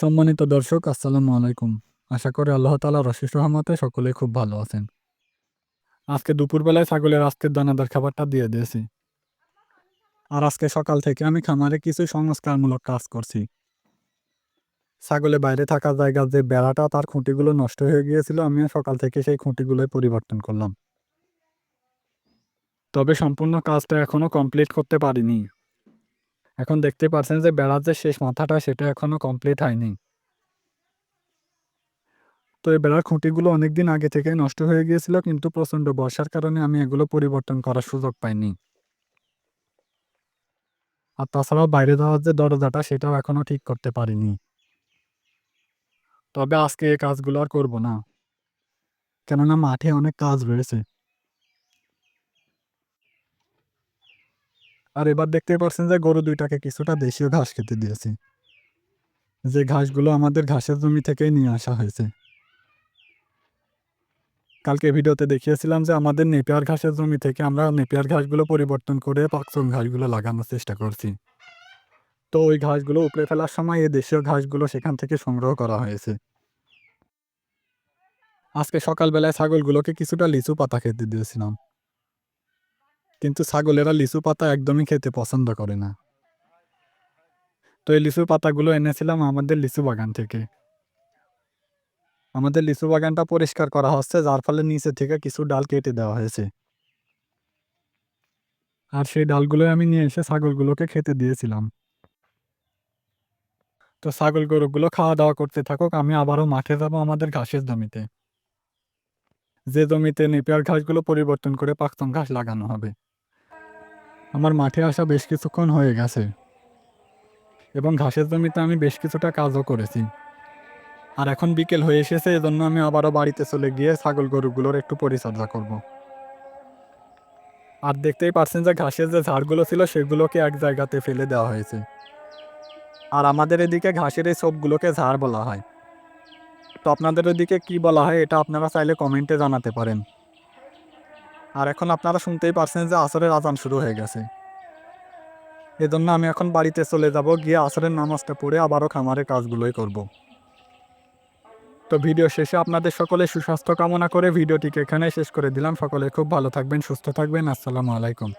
সম্মানিত দর্শক, আসসালামু আলাইকুম। আশা করি আল্লাহ তাআলার অশেষ রহমতে সকলেই খুব ভালো আছেন। আজকে দুপুরবেলায় ছাগলের আজকের দানাদার খাবারটা দিয়ে দিয়েছি। আর আজকে সকাল থেকে আমি খামারে কিছু সংস্কারমূলক কাজ করছি। ছাগলের বাইরে থাকা জায়গার যে বেড়াটা তার খুঁটিগুলো নষ্ট হয়ে গিয়েছিল, আমিও সকাল থেকে সেই খুঁটিগুলোই পরিবর্তন করলাম। তবে সম্পূর্ণ কাজটা এখনো কমপ্লিট করতে পারিনি। এখন দেখতে পাচ্ছেন যে বেড়ার যে শেষ মাথাটা সেটা এখনো কমপ্লিট হয়নি। তো এই বেড়ার খুঁটিগুলো অনেকদিন আগে থেকেই নষ্ট হয়ে গিয়েছিল, কিন্তু প্রচণ্ড বর্ষার কারণে আমি এগুলো পরিবর্তন করার সুযোগ পাইনি। আর তাছাড়াও বাইরে যাওয়ার যে দরজাটা সেটাও এখনো ঠিক করতে পারিনি। তবে আজকে এই কাজগুলো আর করব না। কেননা মাঠে অনেক কাজ রয়েছে। আর এবার দেখতেই পাচ্ছেন যে গরু ২ টাকে কিছুটা দেশীয় ঘাস খেতে দিয়েছি। যে ঘাসগুলো আমাদের ঘাসের জমি থেকেই নিয়ে আসা হয়েছে। কালকে ভিডিওতে দেখিয়েছিলাম যে আমাদের নেপিয়ার ঘাসের জমি থেকে আমরা নেপিয়ার ঘাসগুলো পরিবর্তন করে পাকচং ঘাসগুলো লাগানোর চেষ্টা করছি। তো ওই ঘাসগুলো উপড়ে ফেলার সময় এই দেশীয় ঘাসগুলো সেখান থেকে সংগ্রহ করা হয়েছে। আজকে সকালবেলায় ছাগলগুলোকে কিছুটা লিচু পাতা খেতে দিয়েছিলাম। কিন্তু ছাগলেরা লিচু পাতা একদমই খেতে পছন্দ করে না। তো এই লিচুর পাতাগুলো এনেছিলাম আমাদের লিচু বাগান থেকে। আমাদের লিচু বাগানটা পরিষ্কার করা হচ্ছে, যার ফলে নিচে থেকে কিছু ডাল কেটে দেওয়া হয়েছে। আর সেই ডালগুলোই আমি নিয়ে এসে ছাগলগুলোকে খেতে দিয়েছিলাম। তো ছাগল গরুগুলো খাওয়া-দাওয়া করতে থাকুক, আমি আবারও মাঠে যাবো আমাদের ঘাসের জমিতে। যে জমিতে নেপিয়ার ঘাসগুলো পরিবর্তন করে পাকচং ঘাস লাগানো হবে। আমার মাঠে আসা বেশ কিছুক্ষণ হয়ে গেছে এবং ঘাসের জমিতে আমি বেশ কিছুটা কাজও করেছি। আর এখন বিকেল হয়ে এসেছে, এজন্য আমি আবারও বাড়িতে চলে গিয়ে ছাগল গরুগুলোর একটু পরিচর্যা করব। আর দেখতেই পাচ্ছেন যে ঘাসের যে ঝাড়গুলো ছিল সেগুলোকে এক জায়গাতে ফেলে দেওয়া হয়েছে। আর আমাদের এদিকে ঘাসের এই ছোপগুলোকে ঝাড় বলা হয়। তো আপনাদের ওদিকে কি বলা হয় এটা আপনারা চাইলে কমেন্টে জানাতে পারেন। আর এখন আপনারা শুনতেই পারছেন যে আসরের আজান শুরু হয়ে গেছে। এজন্য আমি এখন বাড়িতে চলে যাব, গিয়ে আসরের নামাজটা পড়ে আবারও খামারের কাজগুলোই করব। তো ভিডিও শেষে আপনাদের সকলের সুস্বাস্থ্য কামনা করে ভিডিওটিকে এখানেই শেষ করে দিলাম। সকলে খুব ভালো থাকবেন, সুস্থ থাকবেন। আসসালামু আলাইকুম।